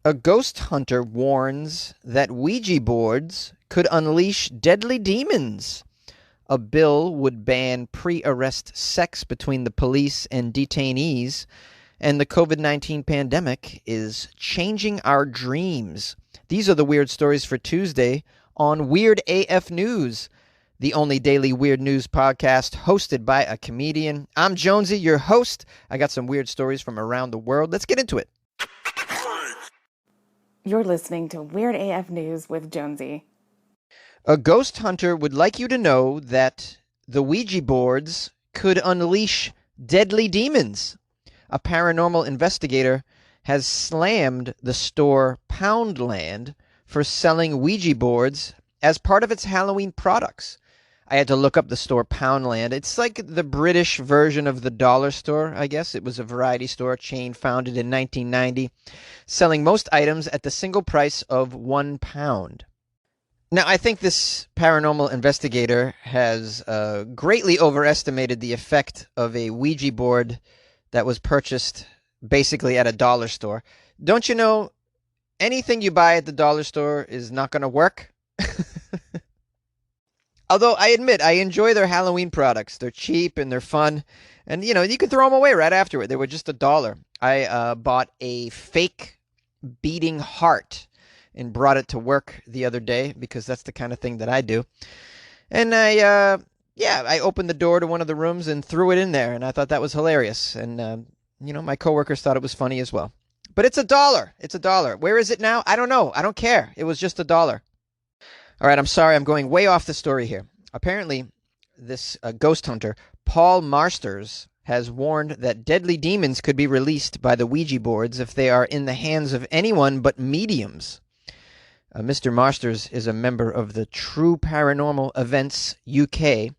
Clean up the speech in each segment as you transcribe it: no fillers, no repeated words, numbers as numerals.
A ghost hunter warns that Ouija boards could unleash deadly demons. A bill would ban pre-arrest sex between the police and detainees. And the COVID-19 pandemic is changing our dreams. These are the weird stories for Tuesday on Weird AF News, the only daily weird news podcast hosted by a comedian. I'm Jonesy, your host. I got some weird stories from around the world. Let's get into it. You're listening to Weird AF News with Jonesy. A ghost hunter would like you to know that the Ouija boards could unleash deadly demons. A paranormal investigator has slammed the store Poundland for selling Ouija boards as part of its Halloween products. I had to look up the store Poundland. It's like the British version of the dollar store, I guess. It was a variety store chain founded in 1990, selling most items at the single price of £1. Now, I think this paranormal investigator has greatly overestimated the effect of a Ouija board that was purchased basically at a dollar store. Don't you know, anything you buy at the dollar store is not going to work? Although I admit, I enjoy their Halloween products. They're cheap and they're fun. And, you know, you can throw them away right afterward. They were just $1. I bought a fake beating heart and brought it to work the other day because that's the kind of thing that I do. And I opened the door to one of the rooms and threw it in there. And I thought that was hilarious. And, my coworkers thought it was funny as well. But it's $1. It's $1. Where is it now? I don't know. I don't care. It was just $1. All right, I'm sorry. I'm going way off the story here. Apparently, this ghost hunter, Paul Marsters, has warned that deadly demons could be released by the Ouija boards if they are in the hands of anyone but mediums. Mr. Marsters is a member of the True Paranormal Events UK.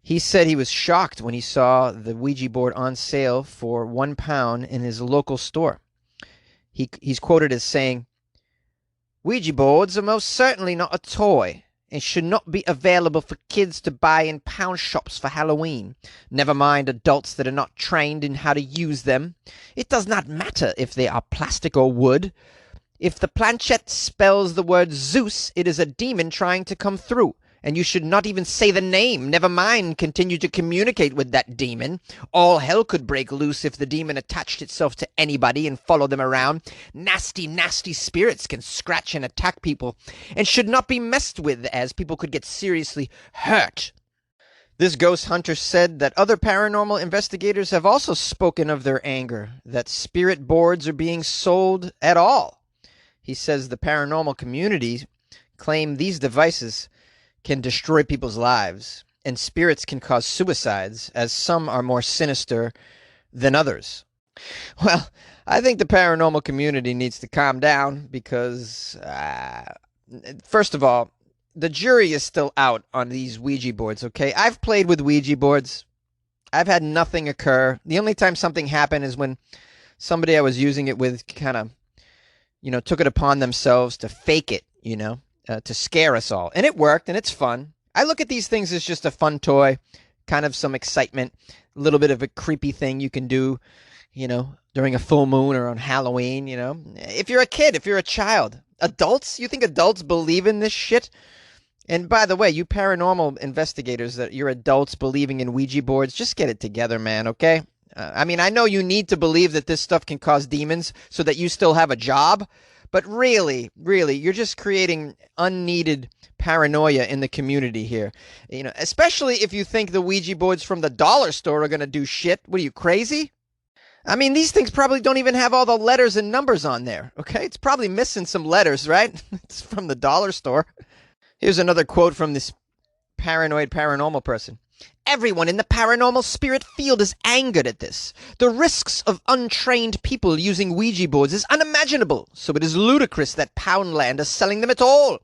He said he was shocked when he saw the Ouija board on sale for £1 in his local store. He's quoted as saying, "Ouija boards are most certainly not a toy and should not be available for kids to buy in pound shops for Halloween. Never mind adults that are not trained in how to use them. It does not matter if they are plastic or wood. If the planchette spells the word Zeus, it is a demon trying to come through. And you should not even say the name. Never mind continue to communicate with that demon. All hell could break loose if the demon attached itself to anybody and followed them around. Nasty, nasty spirits can scratch and attack people and should not be messed with, as people could get seriously hurt." This ghost hunter said that other paranormal investigators have also spoken of their anger that spirit boards are being sold at all. He says the paranormal community claim these devices can destroy people's lives, and spirits can cause suicides, as some are more sinister than others. Well, I think the paranormal community needs to calm down because, first of all, the jury is still out on these Ouija boards, okay? I've played with Ouija boards. I've had nothing occur. The only time something happened is when somebody I was using it with kind of, took it upon themselves to fake it, to scare us all. And it worked, and it's fun. I look at these things as just a fun toy, kind of some excitement, a little bit of a creepy thing you can do, during a full moon or on Halloween, If you're a kid, if you're a child. Adults? You think adults believe in this shit? And by the way, you paranormal investigators that you're adults believing in Ouija boards, just get it together, man, okay? I know you need to believe that this stuff can cause demons so that you still have a job. But really, you're just creating unneeded paranoia in the community here. Especially if you think the Ouija boards from the dollar store are going to do shit. What are you, crazy? These things probably don't even have all the letters and numbers on there, okay? It's probably missing some letters, right? It's from the dollar store. Here's another quote from this paranoid paranormal person. "Everyone in the paranormal spirit field is angered at this. The risks of untrained people using Ouija boards is unimaginable, so it is ludicrous that Poundland is selling them at all.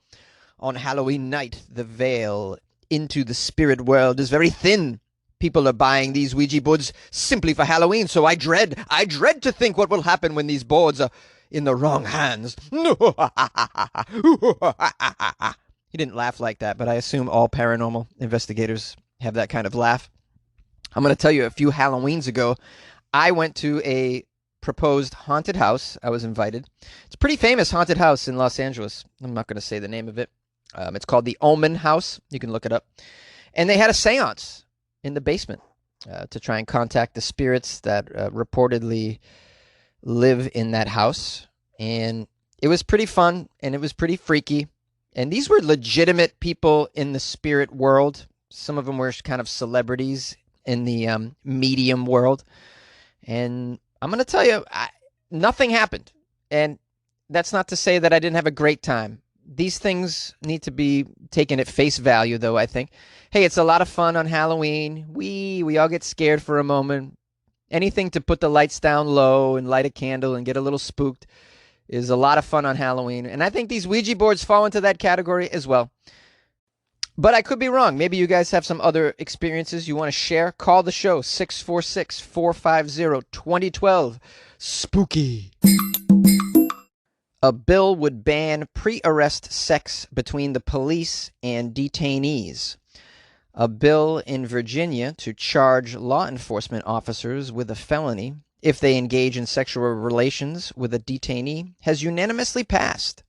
On Halloween night, the veil into the spirit world is very thin. People are buying these Ouija boards simply for Halloween, so I dread to think what will happen when these boards are in the wrong hands." He didn't laugh like that, but I assume all paranormal investigators have that kind of laugh. I'm going to tell you, a few Halloweens ago, I went to a proposed haunted house. I was invited. It's a pretty famous haunted house in Los Angeles. I'm not going to say the name of it. It's called the Omen House. You can look it up. And they had a seance in the basement to try and contact the spirits that reportedly live in that house. And it was pretty fun, and it was pretty freaky. And these were legitimate people in the spirit world. Some of them were kind of celebrities in the medium world. And I'm going to tell you, nothing happened. And that's not to say that I didn't have a great time. These things need to be taken at face value, though, I think. Hey, it's a lot of fun on Halloween. We all get scared for a moment. Anything to put the lights down low and light a candle and get a little spooked is a lot of fun on Halloween. And I think these Ouija boards fall into that category as well. But I could be wrong. Maybe you guys have some other experiences you want to share. Call the show, 646-450-2012. Spooky. A bill would ban pre-arrest sex between the police and detainees. A bill in Virginia to charge law enforcement officers with a felony if they engage in sexual relations with a detainee has unanimously passed.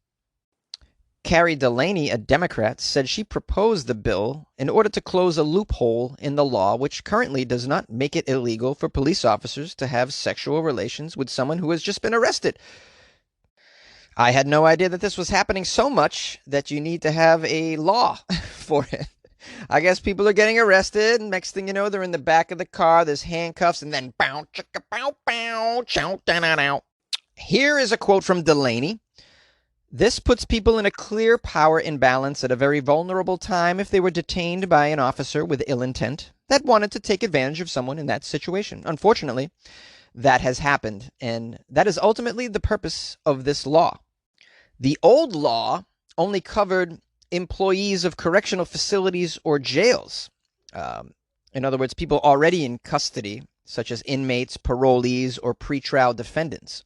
Carrie Delaney, a Democrat, said she proposed the bill in order to close a loophole in the law which currently does not make it illegal for police officers to have sexual relations with someone who has just been arrested. I had no idea that this was happening so much that you need to have a law for it. I guess people are getting arrested, and next thing you know, they're in the back of the car, there's handcuffs, and then bow, chicka, bow, bow, chow, down, out. Here is a quote from Delaney. This puts people in a clear power imbalance at a very vulnerable time if they were detained by an officer with ill intent that wanted to take advantage of someone in that situation. Unfortunately, that has happened, and that is ultimately the purpose of this law. The old law only covered employees of correctional facilities or jails. In other words, people already in custody, such as inmates, parolees, or pretrial defendants.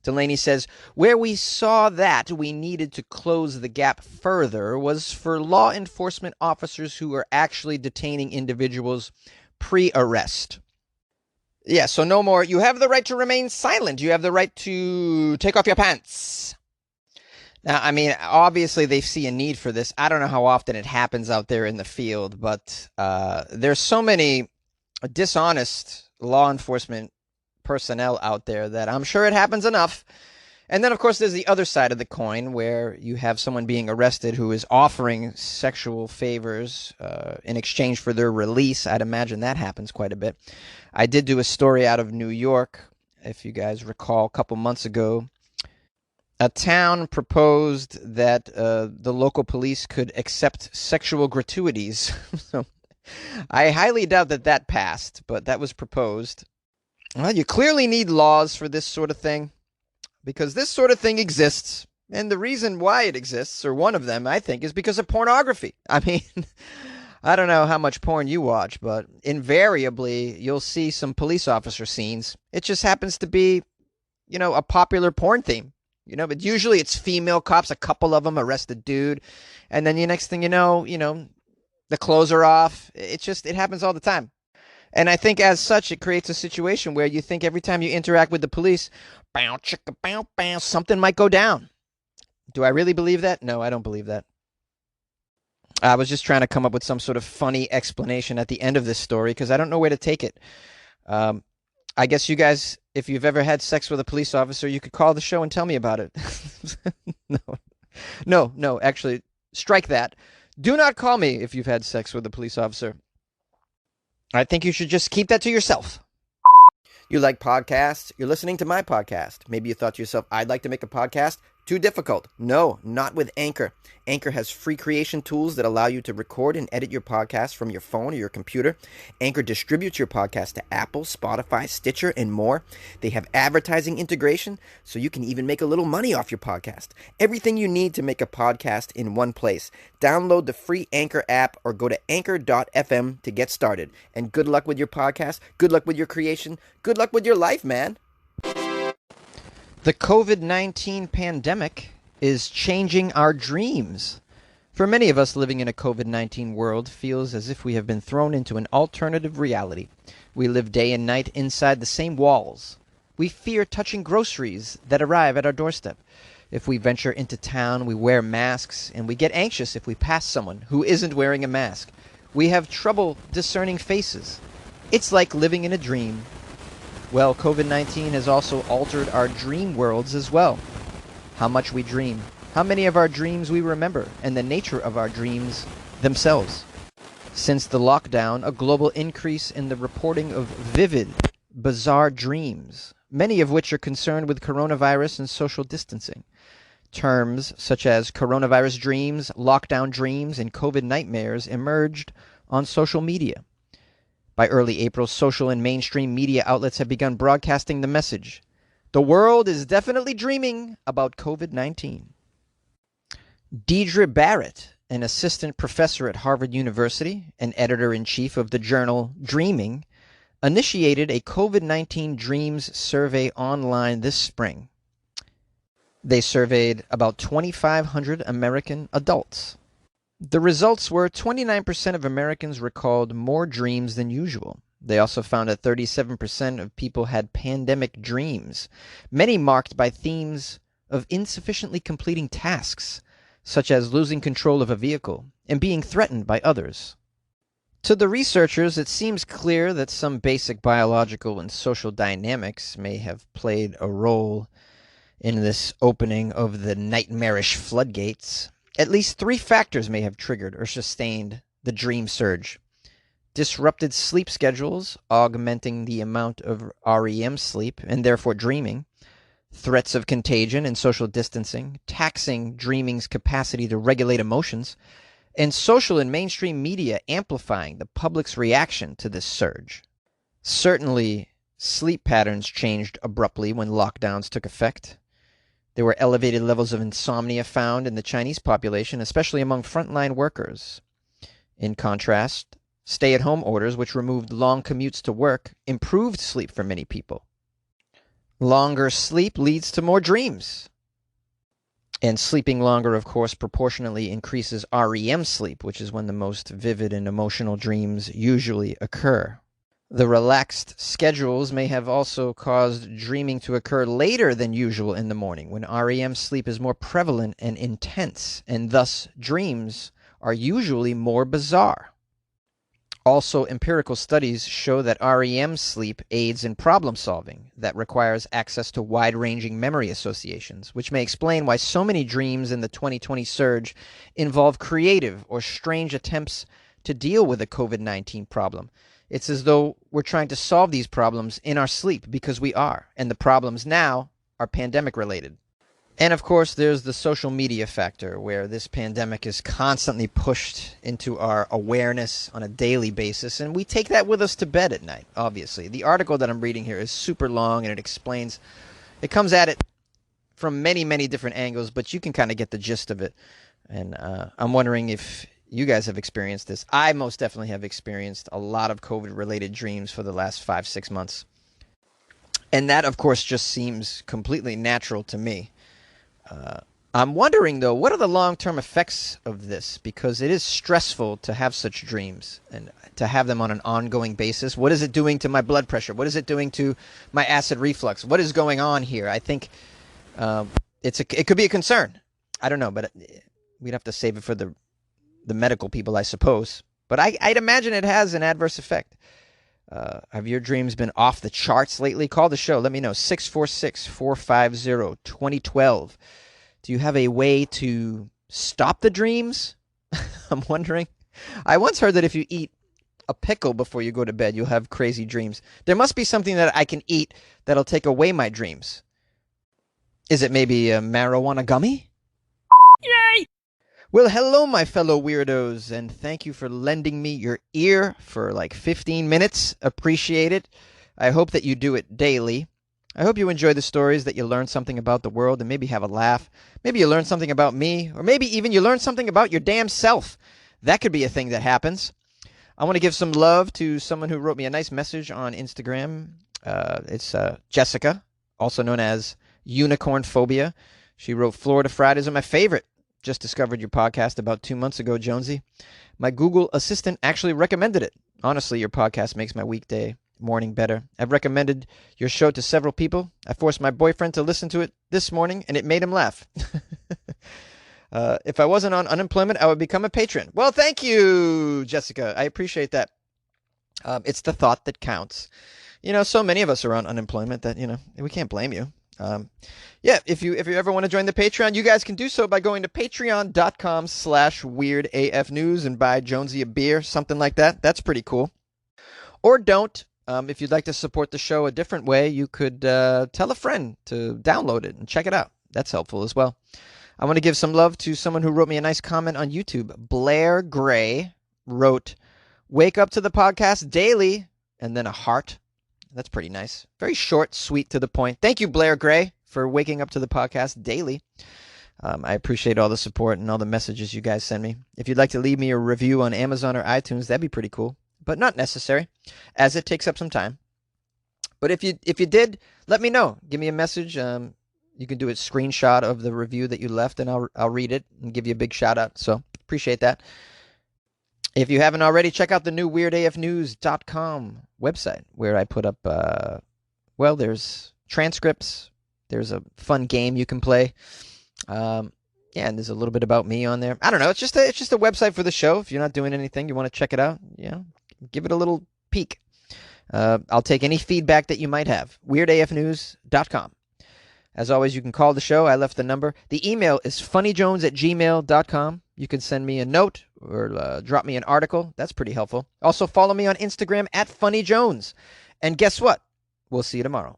Delaney says, where we saw that we needed to close the gap further was for law enforcement officers who are actually detaining individuals pre-arrest. Yeah, so no more, you have the right to remain silent. You have the right to take off your pants. Now, I mean, obviously they see a need for this. I don't know how often it happens out there in the field, but there's so many dishonest law enforcement personnel out there that I'm sure it happens enough. And then, of course, there's the other side of the coin where you have someone being arrested who is offering sexual favors in exchange for their release. I'd imagine that happens quite a bit. I did do a story out of New York, if you guys recall, a couple months ago. A town proposed that the local police could accept sexual gratuities. So I highly doubt that that passed, but that was proposed. Well, you clearly need laws for this sort of thing, because this sort of thing exists. And the reason why it exists, or one of them, I think, is because of pornography. I mean, I don't know how much porn you watch, but invariably you'll see some police officer scenes. It just happens to be, a popular porn theme. But usually it's female cops, a couple of them arrest a dude, and then the next thing you know, the clothes are off. It happens all the time. And I think as such, it creates a situation where you think every time you interact with the police, bow, chicka, bow, bow, something might go down. Do I really believe that? No, I don't believe that. I was just trying to come up with some sort of funny explanation at the end of this story because I don't know where to take it. I guess you guys, if you've ever had sex with a police officer, you could call the show and tell me about it. No, actually, strike that. Do not call me if you've had sex with a police officer. I think you should just keep that to yourself. You like podcasts? You're listening to my podcast. Maybe you thought to yourself, I'd like to make a podcast. Too difficult. No, not with Anchor. Anchor has free creation tools that allow you to record and edit your podcast from your phone or your computer. Anchor distributes your podcast to Apple, Spotify, Stitcher, and more. They have advertising integration, so you can even make a little money off your podcast. Everything you need to make a podcast in one place. Download the free Anchor app or go to anchor.fm to get started. And good luck with your podcast. Good luck with your creation. Good luck with your life, man. The COVID-19 pandemic is changing our dreams. For many of us living in a COVID-19 world feels as if we have been thrown into an alternative reality. We live day and night inside the same walls, We fear touching groceries that arrive at our doorstep. If we venture into town, we wear masks, and we get anxious if we pass someone who isn't wearing a mask. We have trouble discerning faces. It's like living in a dream. Well, COVID-19 has also altered our dream worlds as well. How much we dream, how many of our dreams we remember, and the nature of our dreams themselves. Since the lockdown, a global increase in the reporting of vivid, bizarre dreams, many of which are concerned with coronavirus and social distancing. Terms such as coronavirus dreams, lockdown dreams, and COVID nightmares emerged on social media. By early April, social and mainstream media outlets have begun broadcasting the message: the world is definitely dreaming about COVID-19. Deidre Barrett, an assistant professor at Harvard University and editor-in-chief of the journal Dreaming, initiated a COVID-19 dreams survey online this spring. They surveyed about 2,500 American adults. The results were 29% of Americans recalled more dreams than usual. They also found that 37% of people had pandemic dreams, many marked by themes of insufficiently completing tasks, such as losing control of a vehicle and being threatened by others. To the researchers, it seems clear that some basic biological and social dynamics may have played a role in this opening of the nightmarish floodgates. At least 3 factors may have triggered or sustained the dream surge. Disrupted sleep schedules, augmenting the amount of REM sleep and therefore dreaming. Threats of contagion and social distancing, taxing dreaming's capacity to regulate emotions. And social and mainstream media amplifying the public's reaction to this surge. Certainly, sleep patterns changed abruptly when lockdowns took effect. There were elevated levels of insomnia found in the Chinese population, especially among frontline workers. In contrast, stay-at-home orders, which removed long commutes to work, improved sleep for many people. Longer sleep leads to more dreams. And sleeping longer, of course, proportionately increases REM sleep, which is when the most vivid and emotional dreams usually occur. The relaxed schedules may have also caused dreaming to occur later than usual in the morning, when REM sleep is more prevalent and intense, and thus dreams are usually more bizarre. Also, empirical studies show that REM sleep aids in problem solving that requires access to wide-ranging memory associations, which may explain why so many dreams in the 2020 surge involve creative or strange attempts to deal with the COVID-19 problem. It's as though we're trying to solve these problems in our sleep, because we are, and the problems now are pandemic-related. And of course, there's the social media factor, where this pandemic is constantly pushed into our awareness on a daily basis, and we take that with us to bed at night, obviously. The article that I'm reading here is super long, and it comes at it from many, many different angles, but you can kind of get the gist of it. And I'm wondering if you guys have experienced this. I most definitely have experienced a lot of COVID-related dreams for the last 5-6 months. And that, of course, just seems completely natural to me. I'm wondering, though, what are the long-term effects of this? Because it is stressful to have such dreams and to have them on an ongoing basis. What is it doing to my blood pressure? What is it doing to my acid reflux? What is going on here? I think it could be a concern. I don't know, but we'd have to save it for the medical people, I suppose. But I'd imagine it has an adverse effect. Have your dreams been off the charts lately? Call the show. Let me know. 646-450-2012. Do you have a way to stop the dreams? I'm wondering. I once heard that if you eat a pickle before you go to bed, you'll have crazy dreams. There must be something that I can eat that'll take away my dreams. Is it maybe a marijuana gummy? Yay! Well, hello, my fellow weirdos, and thank you for lending me your ear for like 15 minutes. Appreciate it. I hope that you do it daily. I hope you enjoy the stories, that you learn something about the world, and maybe have a laugh. Maybe you learn something about me, or maybe even you learn something about your damn self. That could be a thing that happens. I want to give some love to someone who wrote me a nice message on Instagram. It's Jessica, also known as Unicorn Phobia. She wrote, Florida Fridays are my favorite. Just discovered your podcast about 2 months ago, Jonesy. My Google Assistant actually recommended it. Honestly, your podcast makes my weekday morning better. I've recommended your show to several people. I forced my boyfriend to listen to it this morning, and it made him laugh. If I wasn't on unemployment, I would become a patron. Well, thank you, Jessica. I appreciate that. It's the thought that counts. So many of us are on unemployment that, we can't blame you. Yeah, if you ever want to join the Patreon, you guys can do so by going to patreon.com/weirdafnews and buy Jonesy a beer, something like that. That's pretty cool. Or don't. If you'd like to support the show a different way, you could tell a friend to download it and check it out. That's helpful as well. I want to give some love to someone who wrote me a nice comment on YouTube. Blair Gray wrote, "Wake up to the podcast daily," and then a heart. That's pretty nice. Very short, sweet, to the point. Thank you, Blair Gray, for waking up to the podcast daily. I appreciate all the support and all the messages you guys send me. If you'd like to leave me a review on Amazon or iTunes, that'd be pretty cool, but not necessary, as it takes up some time. But if you did, let me know. Give me a message. You can do a screenshot of the review that you left, and I'll read it and give you a big shout out. So appreciate that. If you haven't already, check out the new weirdafnews.com website, where I put up, there's transcripts. There's a fun game you can play. And there's a little bit about me on there. I don't know. It's just a website for the show. If you're not doing anything, you want to check it out, give it a little peek. I'll take any feedback that you might have. weirdafnews.com. As always, you can call the show. I left the number. The email is funnyjones@gmail.com. You can send me a note or drop me an article. That's pretty helpful. Also, follow me on Instagram @funnyjones. And guess what? We'll see you tomorrow.